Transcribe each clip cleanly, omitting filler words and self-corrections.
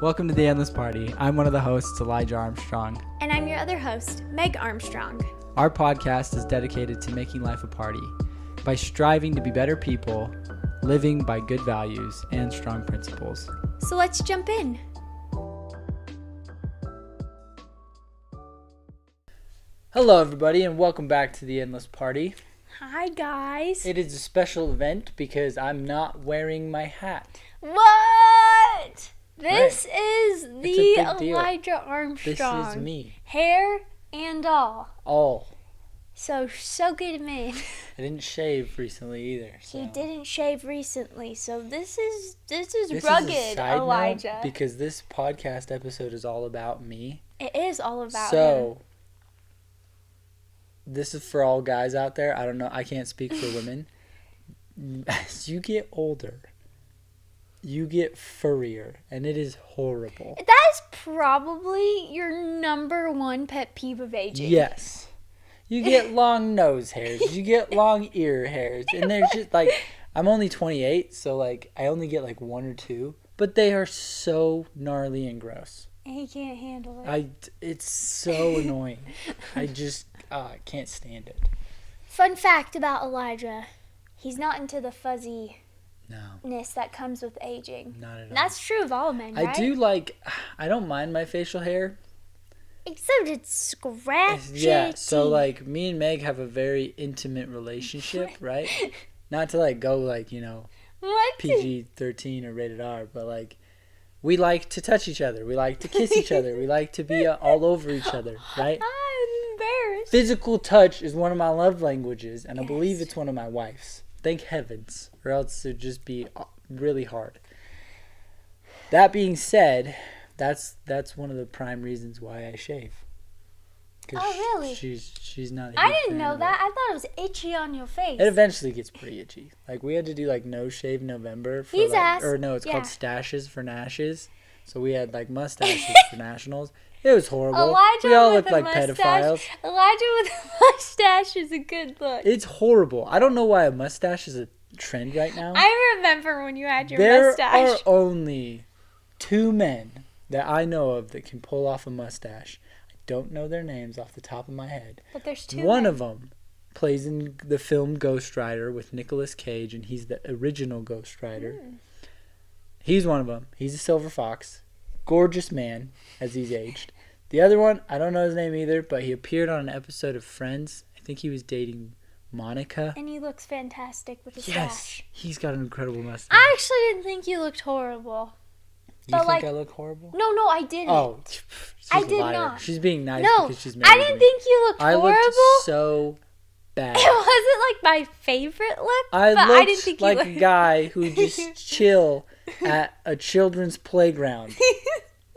Welcome to the Endless Party. I'm one of the hosts, Elijah Armstrong. And I'm your other host, Meg Armstrong. Our podcast is dedicated to making life a party by striving to be better people, living by good values and strong principles. So let's jump in. Hello, everybody, and welcome back to the Endless Party. Hi, guys. It is a special event because I'm not wearing my hat. What? This Right. is It's the a big deal. Elijah Armstrong. This is me. Hair and all. All. So soak it in. I didn't shave recently either. So. He didn't shave recently, so this is This rugged, is a side Elijah. note because this podcast episode is all about me. It is all about him. So, this is for all guys out there. I don't know. I can't speak for women. As you get older, you get furrier, and it is horrible. That is probably your number one pet peeve of aging. Yes. You get long nose hairs. You get long ear hairs. And they're just like, I'm only 28, so like, I only get like one or two. But they are so gnarly and gross. And he can't handle it. It's so annoying. I can't stand it. Fun fact about Elijah. He's not into the fuzziness No, that comes with aging. not at all. And that's true of all men, right? I don't mind my facial hair. Except it's scratchy. Yeah, so like me and Meg have a very intimate relationship, right? Not to like go like, What? PG-13 or rated R, but like we like to touch each other. We like to kiss each other. We like to be all over each other, right? I'm embarrassed. Physical touch is one of my love languages, and I believe Yes. it's one of my wife's. Thank heavens, or else it would just be really hard. That being said, that's one of the prime reasons why I shave. 'Cause Oh, really? She's not. A I huge didn't fan know of that. I thought it was itchy on your face. It eventually gets pretty itchy. Like we had to do like no shave November for He's like, ass. or no, it's Yeah. called stashes for Nashes. So we had like mustaches for nationals. It was horrible. Elijah We all with looked a like mustache. pedophiles. Elijah with a mustache is a good look. It's horrible. I don't know why a mustache is a trend right now. I remember when you had your There mustache. are only two men that I know of that can pull off a mustache. I don't know their names off the top of my head. But there's two. One men. of them plays in the film Ghost Rider with Nicolas Cage, and he's the original Ghost Rider. He's one of them. He's a silver fox. Gorgeous man as he's aged. The other one, I don't know his name either, but he appeared on an episode of Friends. I think he was dating Monica. And he looks fantastic with his Yes, stash. he's got an incredible mustache. I actually didn't think you looked horrible. You but think like- I look horrible? No, I didn't. Oh, she's I a did liar. not. She's being nice No, because she's married I to didn't me. think you looked I horrible. looked so bad. It wasn't like my favorite look, I but looked I didn't think like you a looked. guy who just chill at a children's playground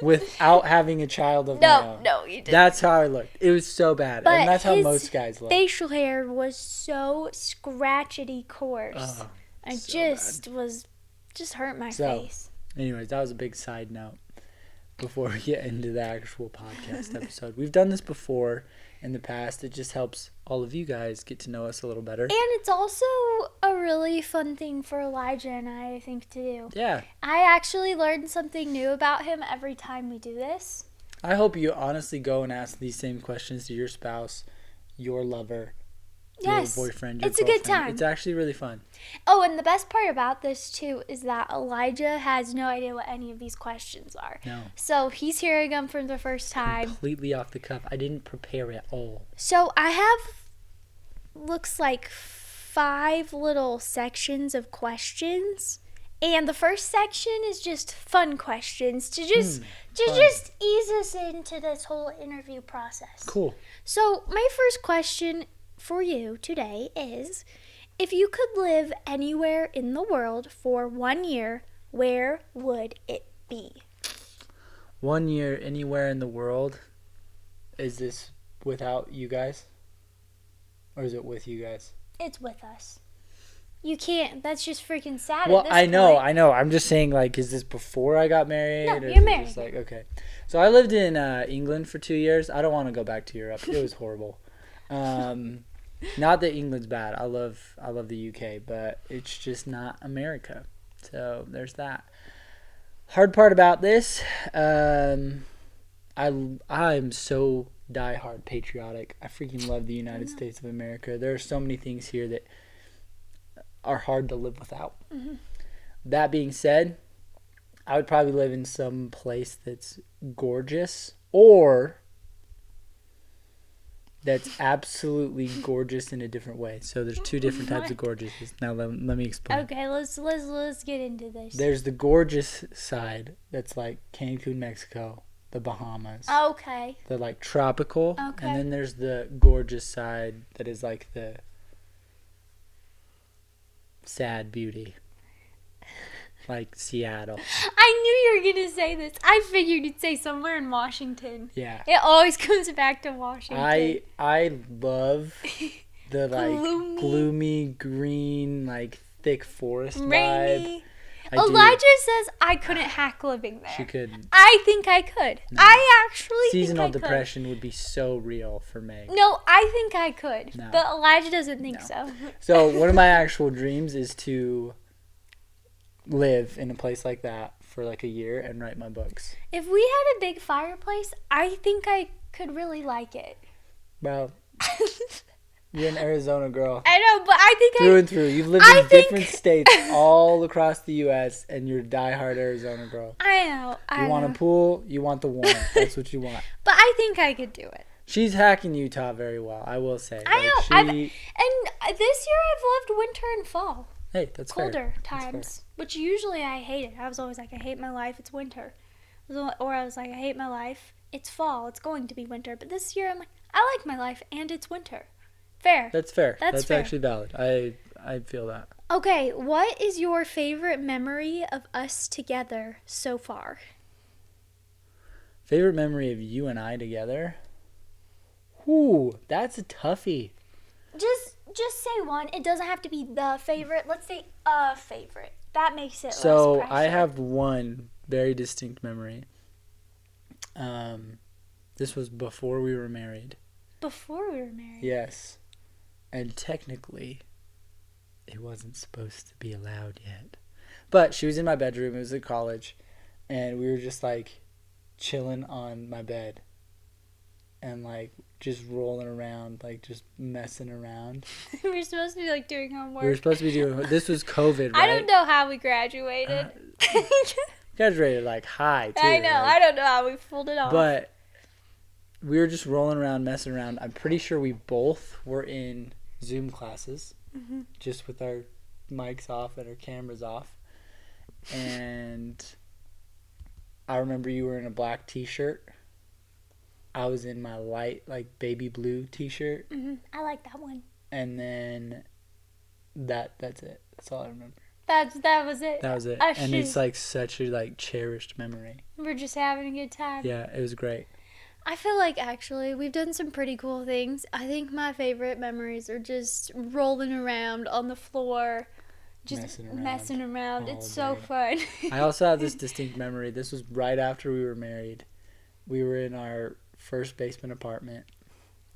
without having a child of my own. No, you didn't. That's how I looked. It was so bad, But and that's how his most guys look. facial hair was so scratchety coarse. Oh, I so just hurt my So- face. Anyways, that was a big side note before we get into the actual podcast episode. We've done this before in the past. It just helps all of you guys get to know us a little better. And it's also a really fun thing for Elijah and I think, to do. Yeah. I actually learn something new about him every time we do this. I hope you honestly go and ask these same questions to your spouse, your lover, Yes, your boyfriend, your it's a good girlfriend. time. It's actually really fun. Oh, and the best part about this, too, is that Elijah has no idea what any of these questions are. No. So he's hearing them for the first time. Completely off the cuff. I didn't prepare at all. So I have, looks like 5 little sections of questions. And the first section is just fun questions to just ease us into this whole interview process. Cool. So my first question for you today is, if you could live anywhere in the world for 1 year, where would it be? 1 year anywhere in the world. Is this without you guys? Or is it with you guys? It's with us. You can't. That's just freaking sad. Well, at this I know. point. I'm just saying, like, is this before I got married? No, or you're is it married. Just like, okay. So I lived in England for 2 years. I don't want to go back to Europe. It was horrible. Not that England's bad. I love the UK, but it's just not America. So there's that. Hard part about this, I'm so diehard patriotic. I freaking love the United States of America. There are so many things here that are hard to live without. Mm-hmm. That being said, I would probably live in some place that's gorgeous or that's absolutely gorgeous in a different way. So there's two different types of gorgeous. Now let me explain. Okay, let's get into this. There's the gorgeous side that's like Cancun, Mexico, the Bahamas. Okay. The like tropical. Okay. And then there's the gorgeous side that is like the sad beauty. Like Seattle. I knew you were going to say this. I figured you'd say somewhere in Washington. Yeah. It always comes back to Washington. I love the like gloomy green, like thick forest Rainy. vibe. Elijah says I couldn't hack living there. She couldn't. I think I could. No. I actually Seasonal think I depression would be so real for Meg. No, I think I could. No. But Elijah doesn't think No. so. So one of my actual dreams is to live in a place like that for like a year and write my books. If we had a big fireplace, I think I could really like it. Well, you're an Arizona girl. I know, but I think Through and through. You've lived in different states all across the U.S. and you're a diehard Arizona girl. I know. You want a pool, you want the warmth. That's what you want. But I think I could do it. She's hacking Utah very well, I will say. I know. Like, and this year I've loved winter and fall. Hey, that's colder fair. times, That's fair. which usually I hated. I was always like, I hate my life, it's winter. Or I was like, I hate my life, it's fall, it's going to be winter. But this year I'm like, I like my life and it's winter. Fair. That's fair. That's fair. actually valid. I feel that. Okay, what is your favorite memory of us together so far? Favorite memory of you and I together? Ooh, that's a toughie. Just say one. It doesn't have to be the favorite. Let's say a favorite. That makes it So less pressure. I have one very distinct memory. This was before we were married. Before we were married? Yes. And technically, it wasn't supposed to be allowed yet. But she was in my bedroom. It was at college. And we were just like chilling on my bed. And like just rolling around, like just messing around. We were supposed to be like doing homework. We were supposed to be doing, this was COVID, right? I don't know how we graduated. Graduated like high too. I know. Like, I don't know how we pulled it off. but we were just rolling around, messing around. I'm pretty sure we both were in Zoom classes, just with our mics off and our cameras off. And I remember you were in a black t-shirt. I was in my light, like, baby blue t-shirt. I like that one. And then that's it. That's all I remember. That was it. That was it. Oh, and shoot. it's like such a like cherished memory. We're just having a good time. Yeah, it was great. I feel like actually we've done some pretty cool things. I think my favorite memories are just rolling around on the floor, just messing around. It's so fun. I also have this distinct memory. This was right after we were married. We were in our first basement apartment,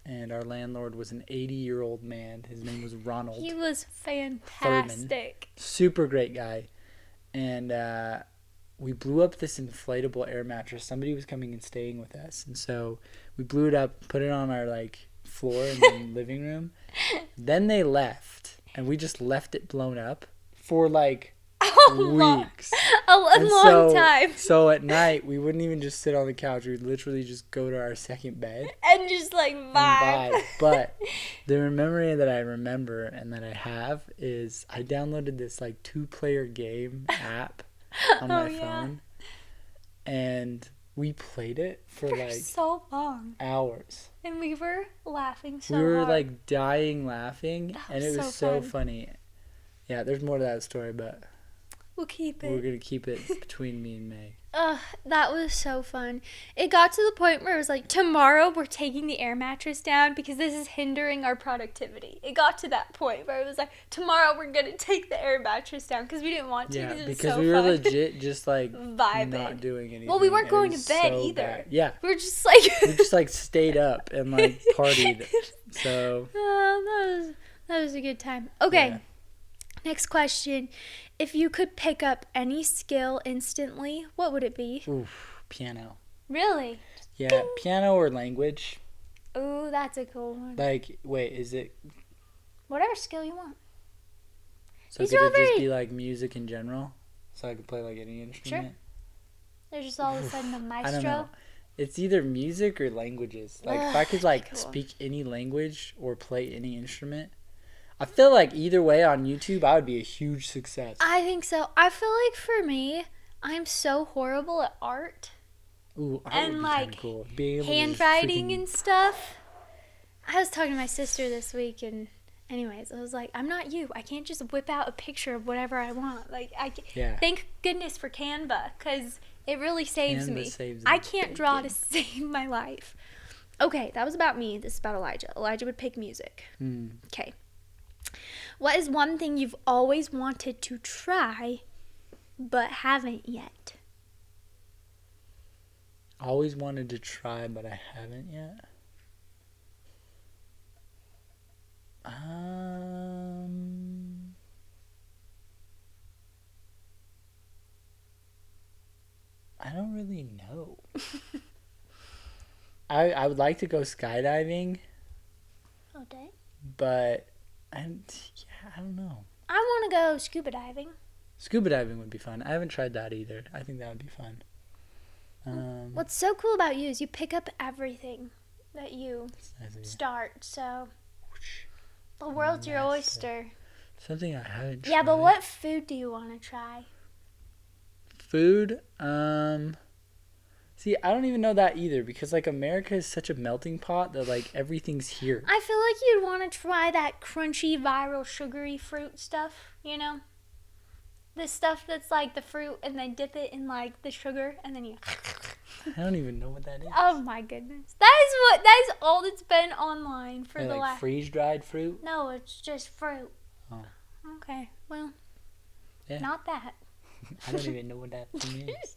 and our landlord was an 80-year-old man. His name was Ronald. He was fantastic. Super great guy. And we blew up this inflatable air mattress. Somebody was coming and staying with us. And so we blew it up, put it on our like floor in the living room. Then they left, and we just left it blown up for like weeks. A long time. So at night, we wouldn't even just sit on the couch. We would literally just go to our second bed. And just like vibe. But the memory that I remember and that I have is I downloaded this like 2-player game app on my phone. And we played it for like so long. hours. And we were laughing so hard. We were hard. like dying laughing. And it was so fun. funny. Yeah, there's more to that story, but we'll keep it. We're going to keep it between me and Meg. That was so fun. It got to the point where it was like, tomorrow we're taking the air mattress down because this is hindering our productivity. It got to that point where it was like, tomorrow we're going to take the air mattress down because we didn't want to. Yeah, because because we were legit just like vibing. Not doing anything. Well, we weren't going to bed so either. Bad. Yeah. We were just like... we just like stayed up and like partied. So. That was a good time. Okay. Yeah. Next question. If you could pick up any skill instantly, what would it be? Oof, piano. Really? Yeah, piano or language. Ooh, that's a cool one. Like, wait, is it? Whatever skill you want. So These could are all it just very- be like music in general? So I could play like any instrument? There's just all of a sudden a maestro. I don't know. It's either music or languages. Like if I could like cool. speak any language or play any instrument, I feel like either way on YouTube I would be a huge success. I think so. I feel like for me, I'm so horrible at art. Ooh, art and would be like kinda cool. Being able to handwriting freaking- and stuff. I was talking to my sister this week, and anyways, I was like, I'm not you. I can't just whip out a picture of whatever I want. Like Yeah. Thank goodness for Canva, because it really saves Canva me. saves I the can't draw to bacon. save my life. Okay, that was about me. This is about Elijah. Elijah would pick music. Okay. What is one thing you've always wanted to try but haven't yet? Always wanted to try, but I haven't yet. I don't really know. I would like to go skydiving, Okay. but I don't know. I want to go scuba diving. Scuba diving would be fun. I haven't tried that either. I think that would be fun. What's so cool about you is you pick up everything that you It's nice of you. start. So the world's your Massive. oyster. Something I haven't tried. Yeah, but what food do you want to try? Food? See, I don't even know that either because like America is such a melting pot that like everything's here. I feel like you'd want to try that crunchy, viral, sugary fruit stuff, you know? The stuff that's like the fruit and they dip it in like the sugar and then you... I don't even know what that is. Oh my goodness. That is all that's been online for Like, the last... freeze dried fruit? No, it's just fruit. Oh. Okay, well, Yeah. not that. I don't even know what that thing is.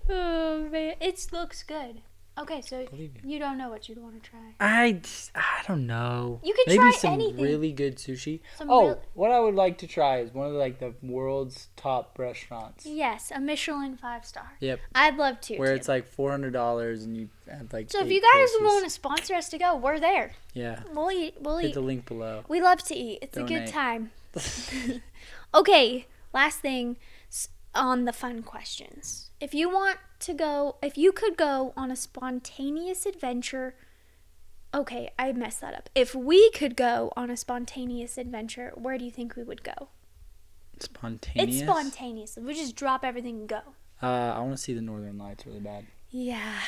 Oh man, it looks good. Okay, so Believe you. you don't know what you'd want to try. I don't know. You could Maybe try some anything. really good sushi. Some What I would like to try is one of like the world's top restaurants. Yes, a Michelin 5-star. Yep. I'd love to. Where too. it's like $400 and you have like. So if 8 you guys courses. want to sponsor us to go, we're there. Yeah. We'll eat. We'll Hit eat. the link below. We love to eat. It's a good Donate. time. Okay, last thing on the fun questions. If you could go on a spontaneous adventure. Okay, I messed that up. If we could go on a spontaneous adventure, where do you think we would go? Spontaneous. It's spontaneous. We just drop everything and go. I want to see the Northern Lights really bad. Yeah,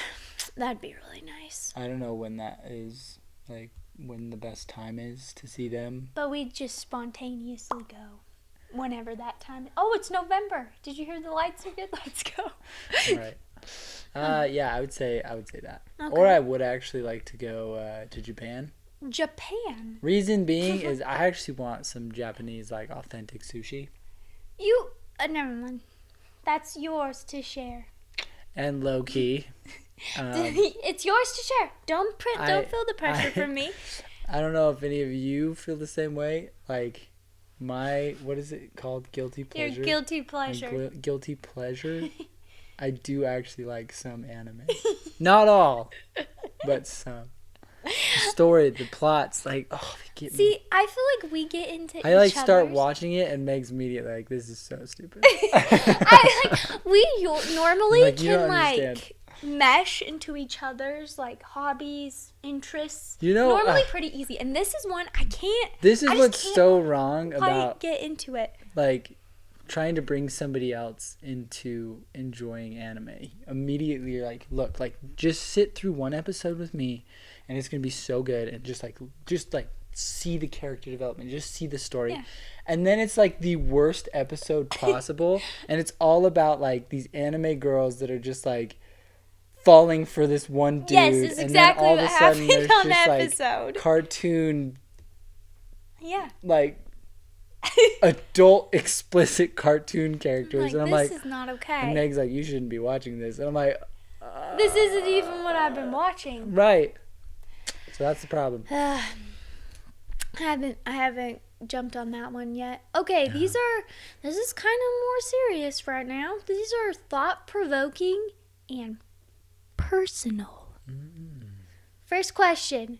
that'd be really nice. I don't know when that is, like when the best time is to see them. But we just spontaneously go whenever that time. Oh, it's November. Did you hear the lights are good? Let's go. Right. Yeah, I would say that. Okay. Or I would actually like to go to Japan. Japan. Reason being is I actually want some Japanese like authentic sushi You never mind. That's yours to share. and low key. It's yours to share. Don't feel the pressure from me. I don't know if any of you feel the same way. Like what is it called? Guilty pleasure. Your guilty My pleasure. guilty pleasure. I do actually like some anime. Not all, but some. The story, the plots, like, oh, they get me. See, I feel like we get into I like each start other's- watching it and Meg's immediately like, this is so stupid. we normally Like, you can don't like understand. mesh into each other's like hobbies, interests. You know, normally pretty easy, and this is one I can't. This is I just what's can't so wrong quite about get into it. like trying to bring somebody else into enjoying anime. Immediately you're like, look, like just sit through one episode with me and it's gonna be so good, and just like see the character development, just see the story. Yeah. And then it's like the worst episode possible and it's all about like these anime girls that are just like falling for this one dude. Yes, it's and exactly then all what of a sudden happened there's on the just episode. like cartoon, Yeah. like adult explicit cartoon characters, and I'm this like, is not and okay. Meg's like, you shouldn't be watching this, and I'm like, This isn't even what I've been watching. right. So that's the problem. I haven't jumped on that one yet. Okay, this is kind of more serious right now. These are thought-provoking and personal. First question.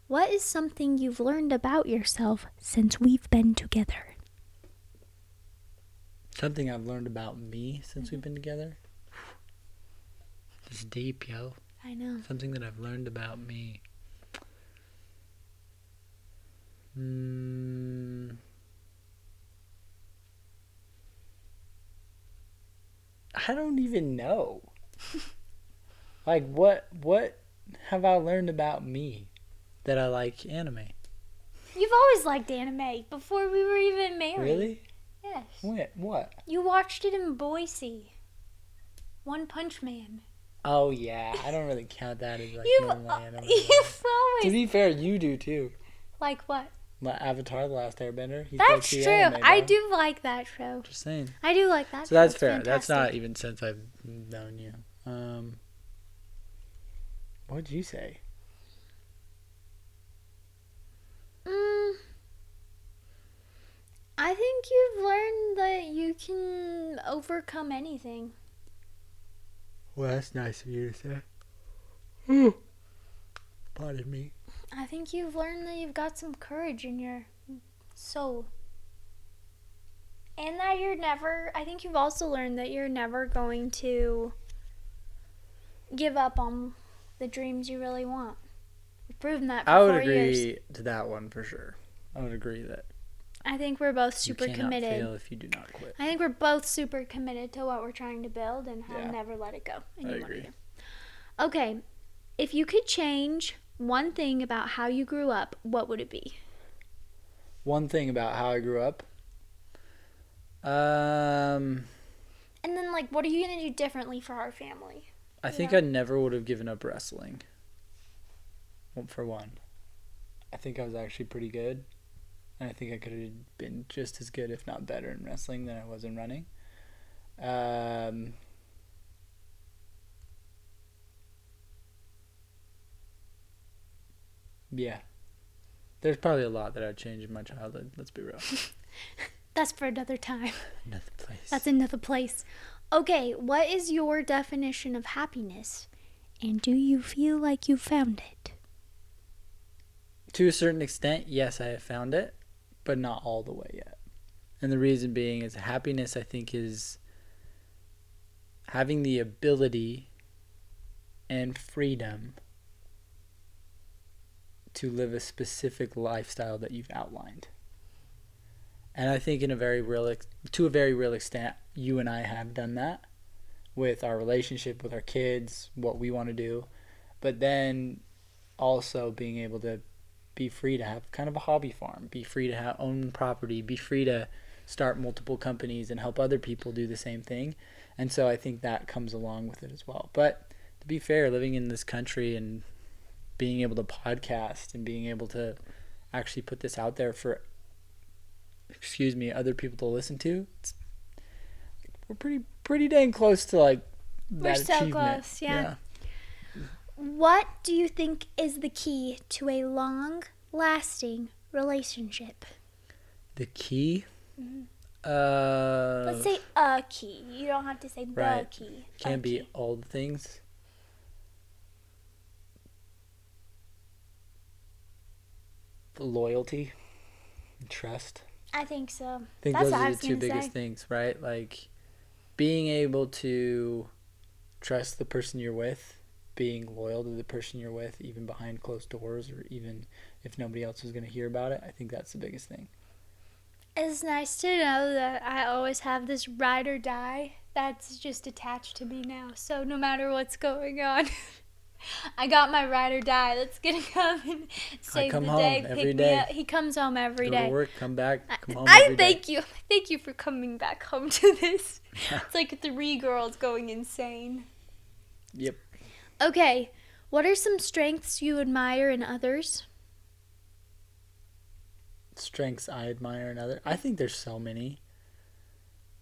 What is something you've learned about yourself since we've been together? Something I've learned about me since we've been together? It's deep, yo. I know. Something that I've learned about me. I don't even know. Like, what have I learned about me that I like anime? You've always liked anime before we were even married. Really? Yes. What? You watched it in Boise. One Punch Man. Oh, yeah. I don't really count that as, like, normal anime. You've always... To be fair, you do, too. Like what? Avatar, The Last Airbender. That's true. Anime, I do like that show. Just saying. I do like that So show. that's It's fair. fantastic. That's not even since I've known you. What'd you say? I think you've learned that you can overcome anything. Well, that's nice of you to say. Pardon me. I think you've learned that you've got some courage in your soul. And that I think you've also learned that you're never going to give up on the dreams you really want. You've proven that for 4 years. I would agree to that one for sure. I would agree that I think we're both super you cannot committed. fail if you do not quit. I think we're both super committed to what we're trying to build and how Yeah. never let it go. And I you agree. want to. Okay, if you could change one thing about how you grew up, what would it be? One thing about how I grew up. And then, like, what are you going to do differently for our family? I think I never would have given up wrestling. Well, for one. I think I was actually pretty good. And I think I could have been just as good, if not better, in wrestling than I was in running. Yeah. There's probably a lot that I'd change in my childhood. Let's be real. That's for another time. Another place. That's another place. Okay, what is your definition of happiness? And do you feel like you found it? To a certain extent, yes, I have found it, but not all the way yet. And the reason being is happiness, I think, is having the ability and freedom to live a specific lifestyle that you've outlined. And I think to a very real extent, you and I have done that with our relationship, with our kids, what we want to do. But then also being able to be free to have kind of a hobby farm, be free to own property, be free to start multiple companies and help other people do the same thing. And so I think that comes along with it as well. But to be fair, living in this country and being able to podcast and being able to actually put this out there for other people to listen to, we're pretty dang close to like that we're so achievement. Close, yeah. What do you think is the key to a long-lasting relationship? The key? Let's say a key. You don't have to say the key. Can't be all the things. Loyalty and trust. I think so. I think That's those what I are was the two gonna biggest say. things, right? Like being able to trust the person you're with, being loyal to the person you're with, even behind closed doors or even if nobody else is going to hear about it. I think that's the biggest thing. It's nice to know that I always have this ride or die that's just attached to me now. So no matter what's going on, I got my ride or die that's going to come and save the day, pick me up. He comes home every day. Go to work, come back, come home every day. Thank you. Thank you for coming back home to this. It's like 3 girls going insane. Yep. Okay, what are some strengths you admire in others? Strengths I admire in others. I think there's so many.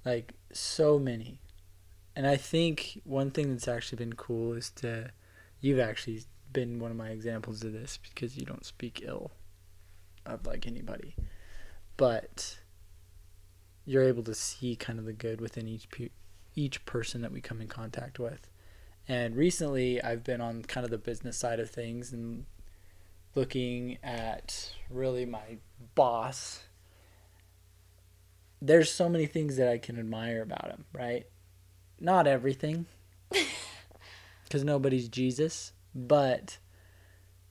Like, so many. And I think one thing that's actually been cool is you've actually been one of my examples of this because you don't speak ill of, like, anybody. but you're able to see kind of the good within each person that we come in contact with. And recently I've been on kind of the business side of things and looking at really my boss. There's so many things that I can admire about him, right? Not everything, because nobody's Jesus, but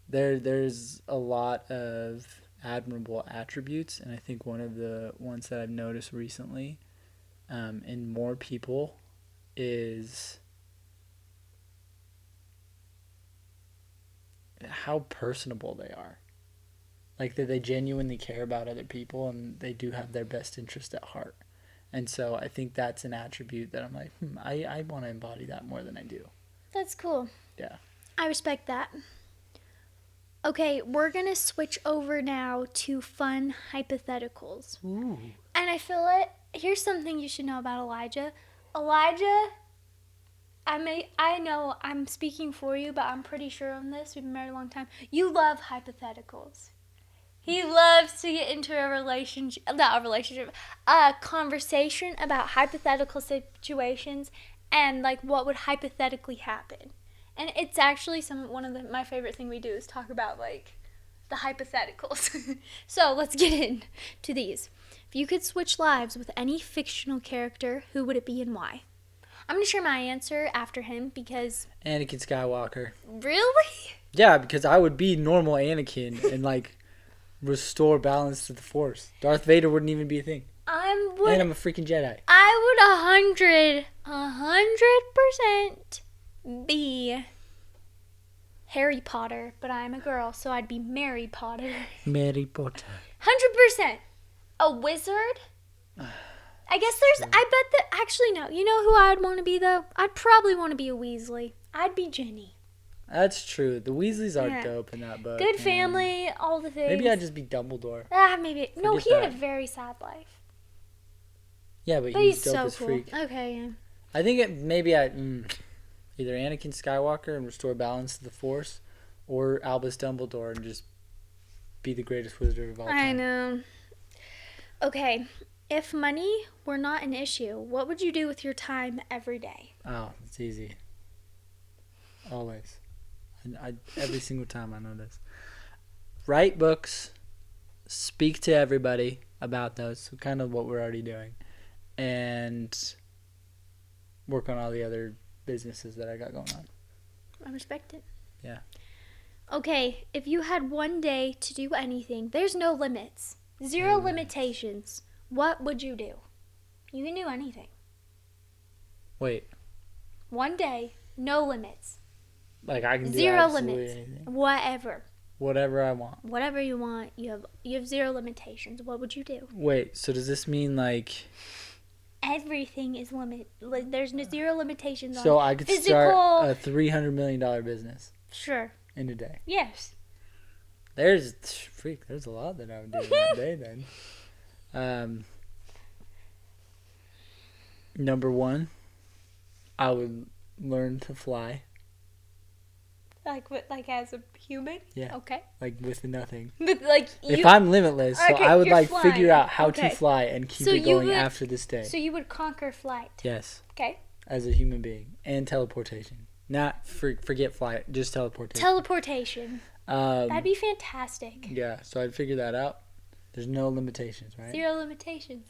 there's a lot of admirable attributes, and I think one of the ones that I've noticed recently in more people is how personable they are. Like that they genuinely care about other people and they do have their best interest at heart. And so I think that's an attribute that I'm like, I want to embody that more than I do. That's cool. Yeah. I respect that. Okay, we're going to switch over now to fun hypotheticals. Ooh. And I feel like here's something you should know about Elijah. Elijah, I know I'm speaking for you, but I'm pretty sure on this. We've been married a long time. You love hypotheticals. He loves to get into a conversation about hypothetical situations and like what would hypothetically happen. And it's actually one of my favorite thing we do is talk about like the hypotheticals. So let's get into these. If you could switch lives with any fictional character, who would it be and why? I'm going to share my answer after him because... Anakin Skywalker. Really? Yeah, because I would be normal Anakin and like restore balance to the Force. Darth Vader wouldn't even be a thing. And I'm a freaking Jedi. I would 100% be Harry Potter, but I'm a girl, so I'd be Mary Potter. Mary Potter. 100%. A wizard? I guess I bet that, actually no. You know who I'd want to be though? I'd probably want to be a Weasley. I'd be Ginny. That's true. The Weasleys are dope in that book. Good family, all the things. Maybe I'd just be Dumbledore. Maybe. No, he had a very sad life. Yeah, but he's dope so as cool. freak. Okay, yeah. I think maybe either Anakin Skywalker and restore balance to the Force, or Albus Dumbledore and just be the greatest wizard of all time. I know. Okay, if money were not an issue, what would you do with your time every day? Oh, it's easy. Always. Every single time I know this. Write books, speak to everybody about those, kind of what we're already doing, and work on all the other businesses that I got going on. I respect it. Yeah. Okay, if you had one day to do anything, there's no limits, zero limitations, what would you do? You can do anything. Wait. One day, no limits. Like I can do zero absolutely limits. anything. Whatever I want. Whatever you want. You have zero limitations. What would you do? Wait, so does this mean like everything is there's no zero limitations on so I could start a $300 million business? Sure. In a day. Yes. There's a lot that I would do in that day then. Number one, I would learn to fly. Like as a human? Yeah. Okay. Like with nothing. But if I'm limitless, so okay, I would like flying. figure out how to fly and keep it going after this day. So you would conquer flight. Yes. Okay. As a human being. And teleportation. Not forget flight, just teleportation. Teleportation. That'd be fantastic. Yeah, so I'd figure that out. There's no limitations, right? Zero limitations.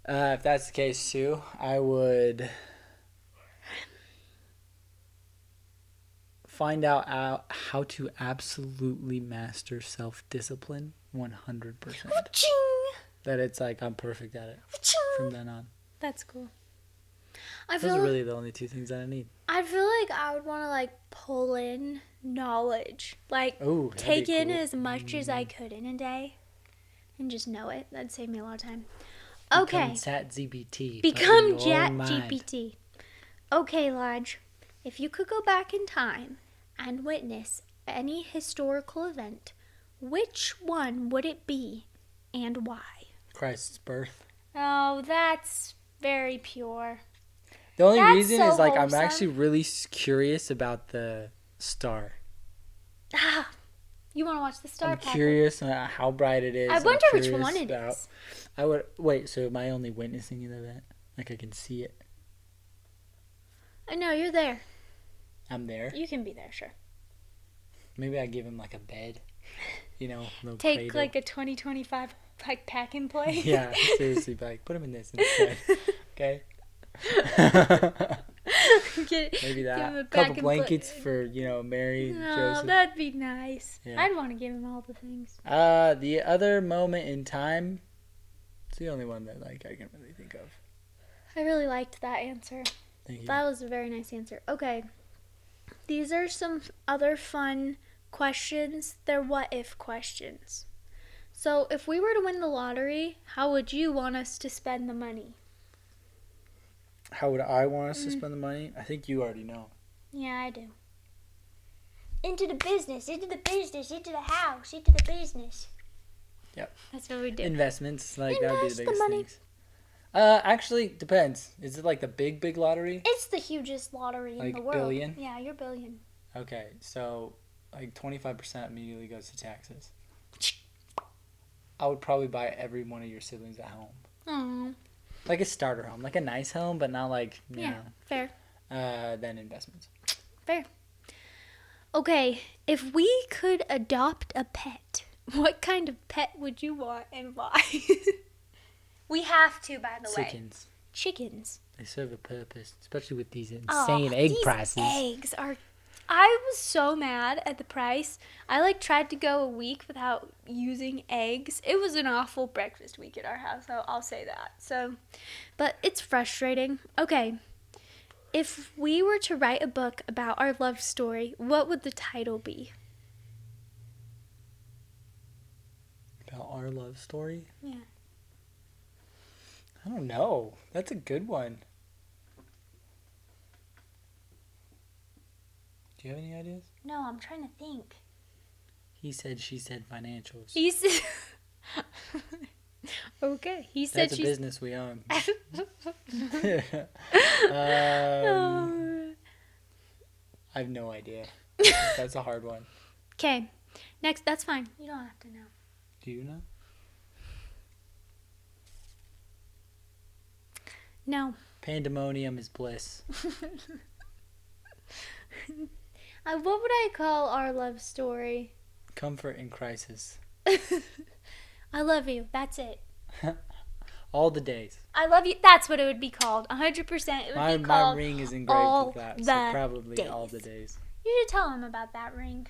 If that's the case too, I would find out how to absolutely master self-discipline 100%. That it's like I'm perfect at it from then on. That's cool. Those are really the only two things that I need. I feel like I would want to like pull in knowledge. Like take in as much as I could in a day and just know it. That'd save me a lot of time. Okay. Become ChatGPT. Become ChatGPT. Okay, Lodge. If you could go back in time and witness any historical event, which one would it be and why? Christ's birth. Oh, that's very pure. The only reason is like wholesome. I'm actually really curious about the star. You want to watch the star I'm pattern? curious on how bright it is. I I'm wonder which curious one it about- is. I would wait. So am I only witnessing the event? Like I can see it. No, you're there. I'm there. You can be there, sure. Maybe I give him like a bed. You know, little Take cradle. like a 2025 like pack and play. Yeah, seriously, like put him in this instead. Okay. Maybe give him that. a A pack couple and blankets play. for Mary and No, Joseph. that'd be nice. Yeah. I'd want to give him all the things. The other moment in time. It's the only one that like I can really think of. I really liked that answer. Thank you. That was a very nice answer. Okay. These are some other fun questions. They're what if questions. So, if we were to win the lottery, how would you want us to spend the money? How would I want us to spend the money? I think you already know. Yeah, I do. Into the business, into the business, into the house, into the business. Yep. That's what we do. Investments, like that would be Invest the the biggest money. things. Actually, depends. Is it like the big lottery? It's the hugest lottery in Like the world. billion? Yeah, you're billion. Okay, so like 25% immediately goes to taxes. I would probably buy every one of your siblings a home. Oh, Like a starter home, like a nice home, but not like, you yeah, fair. know, then investments. Fair. Okay, if we could adopt a pet, what kind of pet would you want and why? We have to, by the way. Chickens. Chickens. They serve a purpose, especially with these Oh, insane egg these prices. Eggs are. I was so mad at the price. I like tried to go a week without using eggs. It was an awful breakfast week at our house. I'll say that. So, but it's frustrating. Okay. If we were to write a book about our love story, what would the title be? About our love story? Yeah. I don't know. That's a good one. Do you have any ideas? No, I'm trying to think. He said, she said financials. He said. Okay. He said That's a she's. business we own. Oh. I have no idea. That's a hard one. Okay. Next, that's fine. You don't have to know. Do you know? No. Pandemonium is bliss. What would I call our love story? Comfort in crisis. I love you. That's it. All the days. I love you. That's what it would be called. 100%. It would My be called. ring is engraved all with that. So the probably days. all the days. You should tell him about that ring.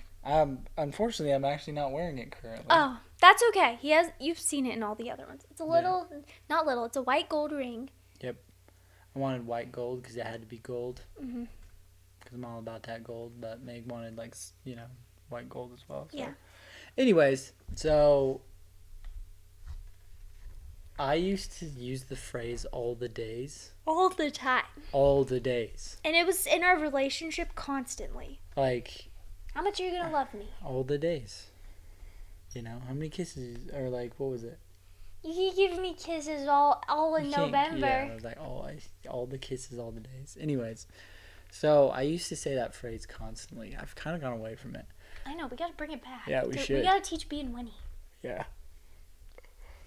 Unfortunately, I'm actually not wearing it currently. Oh, that's okay. You've seen it in all the other ones. It's a little, not little. It's a white gold ring. I wanted white gold because it had to be gold. Mm-hmm. Because I'm all about that gold. But Meg wanted, white gold as well. So. Yeah. Anyways, so I used to use the phrase all the days. All the time. All the days. And it was in our relationship constantly. Like, How much are you going to love me? all the days. You know, how many kisses, or what was it? You keep giving me kisses all in You can't- November. Yeah, I was like, all the kisses, all the days. Anyways, so I used to say that phrase constantly. I've kind of gone away from it. I know, we got to bring it back. Yeah, we should. We got to teach B and Winnie. Yeah.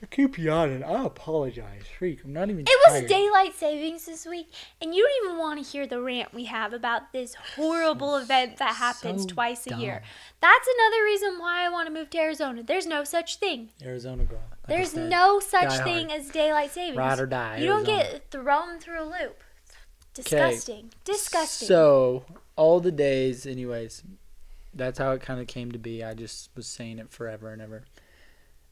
I keep yawning. I apologize. Freak, I'm not even It was tired. daylight savings this week, and you don't even want to hear the rant we have about this horrible event that happens so twice a year. dumb. That's another reason why I want to move to Arizona. There's no such thing. Arizona girl. Like I There's said, no such die thing hard. as daylight savings. Ride or die. You don't Arizona. get thrown through a loop. Disgusting. Disgusting. So, all the days, anyways, that's how it kind of came to be. I just was saying it forever and ever.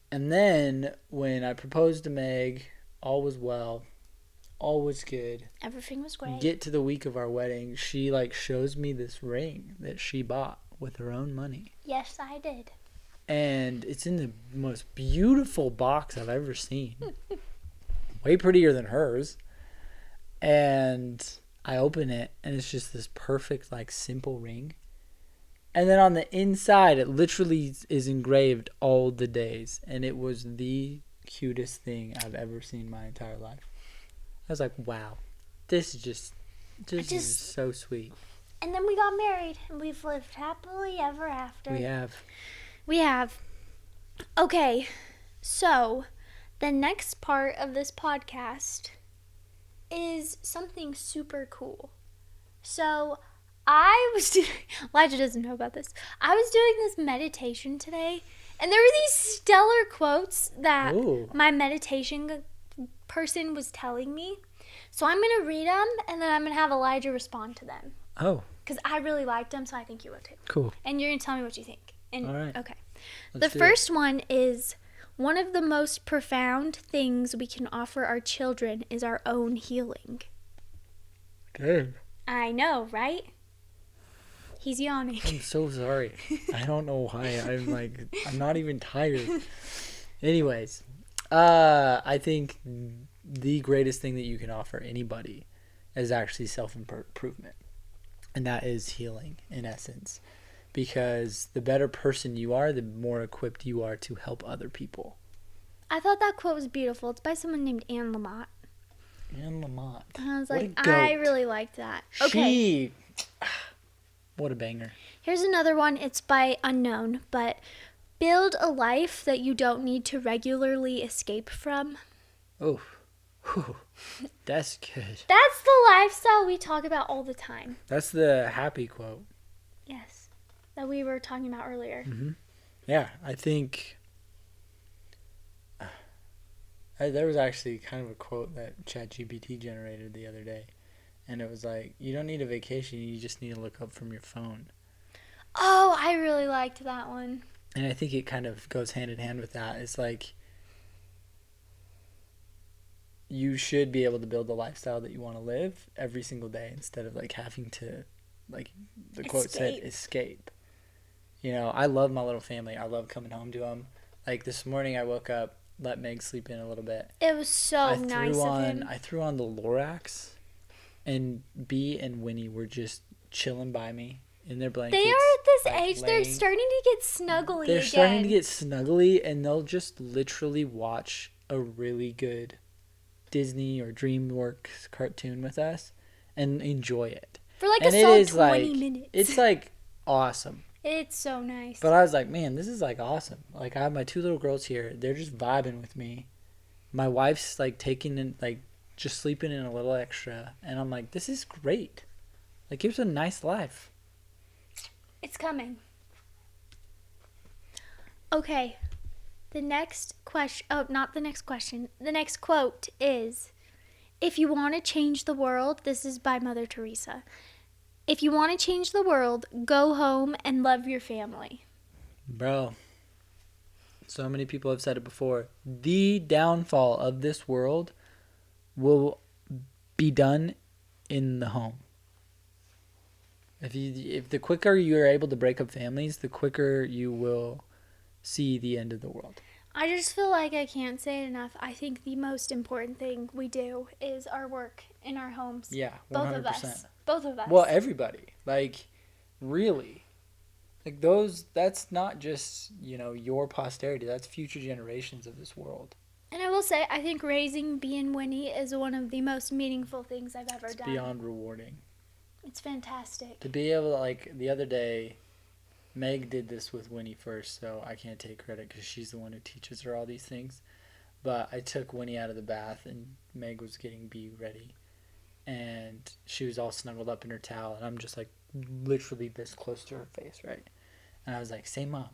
And then, when I proposed to Meg, all was well. All was good. Everything was great. Get to the week of our wedding, she, shows me this ring that she bought with her own money. Yes, I did. And it's in the most beautiful box I've ever seen. Way prettier than hers. And I open it, and it's just this perfect, simple ring. And then on the inside, it literally is engraved all the days. And it was the cutest thing I've ever seen in my entire life. I was like, wow, this is is so sweet. And then we got married, and we've lived happily ever after. We have. We have. Okay, so the next part of this podcast is something super cool. So I was doing, Elijah doesn't know about this. I was doing this meditation today, and there were these stellar quotes that my meditation person was telling me. So I'm going to read them, and then I'm going to have Elijah respond to them. Oh. Because I really liked them, so I think you will too. Cool. And you're going to tell me what you think. And, all right. Okay. The first one is, one of the most profound things we can offer our children is our own healing. Good. I know, right? He's yawning. I'm so sorry. I don't know why. I'm not even tired. Anyways, I think the greatest thing that you can offer anybody is actually self-improvement. And that is healing, in essence. Because the better person you are, the more equipped you are to help other people. I thought that quote was beautiful. It's by someone named Anne Lamott. Anne Lamott. I was like, I really liked that. Okay. What a banger. Here's another one. It's by Unknown, but build a life that you don't need to regularly escape from. Oh, that's good. That's the lifestyle we talk about all the time. That's the happy quote. Yes, that we were talking about earlier. Mm-hmm. Yeah, I think there was actually kind of a quote that ChatGPT generated the other day. And it was like, you don't need a vacation, you just need to look up from your phone. Oh, I really liked that one. And I think it kind of goes hand in hand with that. It's like, you should be able to build the lifestyle that you want to live every single day instead of like having to, like the quote said, escape. You know, I love my little family. I love coming home to them. Like this morning I woke up, let Meg sleep in a little bit. It was so nice of him. I threw on the Lorax. And Bee and Winnie were just chilling by me in their blankets. They are at this age, they're starting to get snuggly again. They're starting to get snuggly, and they'll just literally watch a really good Disney or DreamWorks cartoon with us and enjoy it. For like a solid 20 minutes. It's like awesome. It's so nice. But I was like, man, this is like awesome. Like I have my two little girls here. They're just vibing with me. My wife's like taking in like just sleeping in a little extra, and I'm like, this is great. Like, here's a nice life. It's coming. Okay, the next question, not the next question, the next quote is, if you want to change the world, this is by Mother Teresa, if you want to change the world, go home and love your family. Bro, so many people have said it before, the downfall of this world will be done in the home. If the quicker you are able to break up families, the quicker you will see the end of the world. I just feel like I can't say it enough. I think the most important thing we do is our work in our homes. Yeah, 100%. Both of us. Well, everybody. Like, really. Like, that's not just, your posterity. That's future generations of this world. And I will say, I think raising Bee and Winnie is one of the most meaningful things I've ever done. It's beyond rewarding. It's fantastic. To be able to, like, the other day, Meg did this with Winnie first, so I can't take credit because she's the one who teaches her all these things. But I took Winnie out of the bath, and Meg was getting Bee ready. And she was all snuggled up in her towel, and I'm just, like, literally this close to her face, right? And I was like, say mom.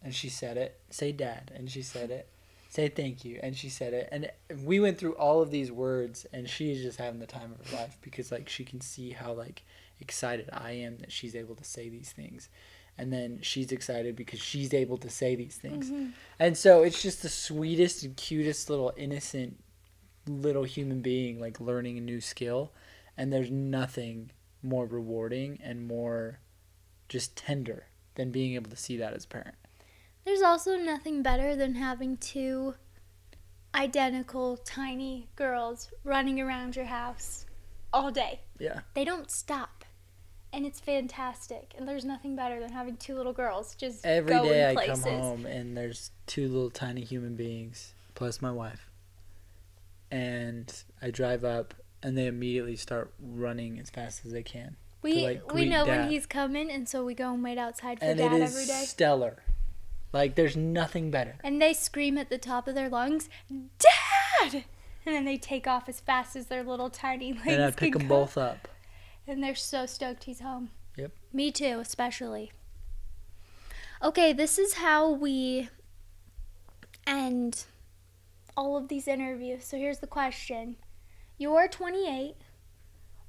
And she said it. Say dad. And she said it. Say thank you. And she said it. And we went through all of these words, and she's just having the time of her life because, like, she can see how, like, excited I am that she's able to say these things. And then she's excited because she's able to say these things. Mm-hmm. And so it's just the sweetest and cutest little innocent little human being, like, learning a new skill. And there's nothing more rewarding and more just tender than being able to see that as a parent. There's also nothing better than having two identical tiny girls running around your house all day. Yeah. They don't stop. And it's fantastic. And there's nothing better than having two little girls just every going day places. I come home and there's two little tiny human beings plus my wife. And I drive up and they immediately start running as fast as they can. We know Dad when he's coming, and so we go and wait outside for Dad every day. And it is stellar. Like, there's nothing better. And they scream at the top of their lungs, Dad! And then they take off as fast as their little tiny legs And I pick them both up. And they're so stoked he's home. Yep. Me too, especially. Okay, this is how we end all of these interviews. So here's the question. You're 28.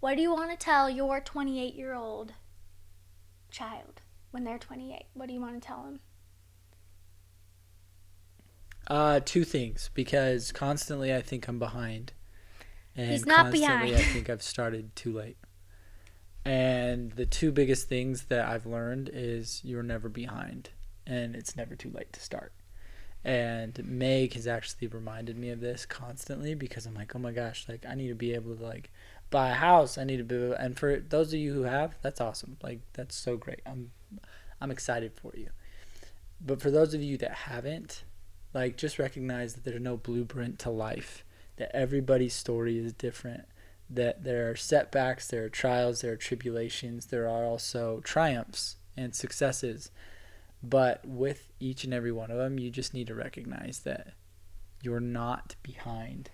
What do you want to tell your 28-year-old child when they're 28? What do you want to tell them? Two things, because constantly I think I'm behind. And He's not constantly behind. I think I've started too late. And the two biggest things that I've learned is you're never behind, and it's never too late to start. And Meg has actually reminded me of this constantly, because I'm like, oh my gosh, like I need to be able to like buy a house. I need to be able, and for those of you who have, that's awesome. Like that's so great. I'm excited for you. But for those of you that haven't, like just recognize that there's no blueprint to life, that everybody's story is different, that there are setbacks, there are trials, there are tribulations, there are also triumphs and successes. But with each and every one of them, you just need to recognize that you're not behind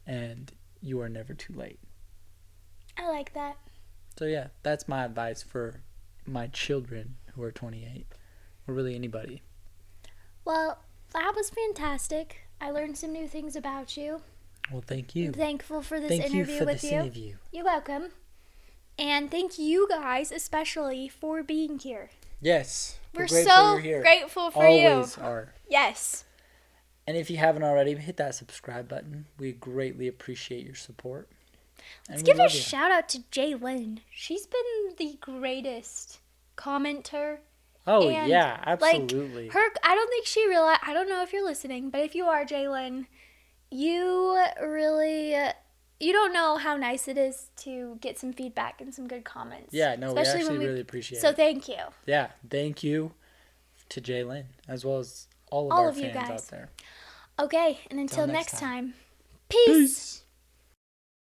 and you are never too late. I like that. So yeah, that's my advice for my children who are 28, or really anybody. Well, that was fantastic. I learned some new things about you. Well, thank you. I'm thankful for this Thank you interview for with this you. interview. You're welcome. And thank you guys especially for being here. Yes. We're grateful so you're here. grateful for you. Always are. Yes. And if you haven't already, hit that subscribe button. We greatly appreciate your support. Let's give a shout out to Jaylyn. She's been the greatest commenter. Oh, and, yeah, absolutely. Like, I don't think she realized, I don't know if you're listening, but if you are, Jaylyn, you really, you don't know how nice it is to get some feedback and some good comments. Yeah, no, especially we actually really appreciate it. So thank you. Yeah, thank you to Jaylyn, as well as all of our fans out there. Okay, and until next time, peace.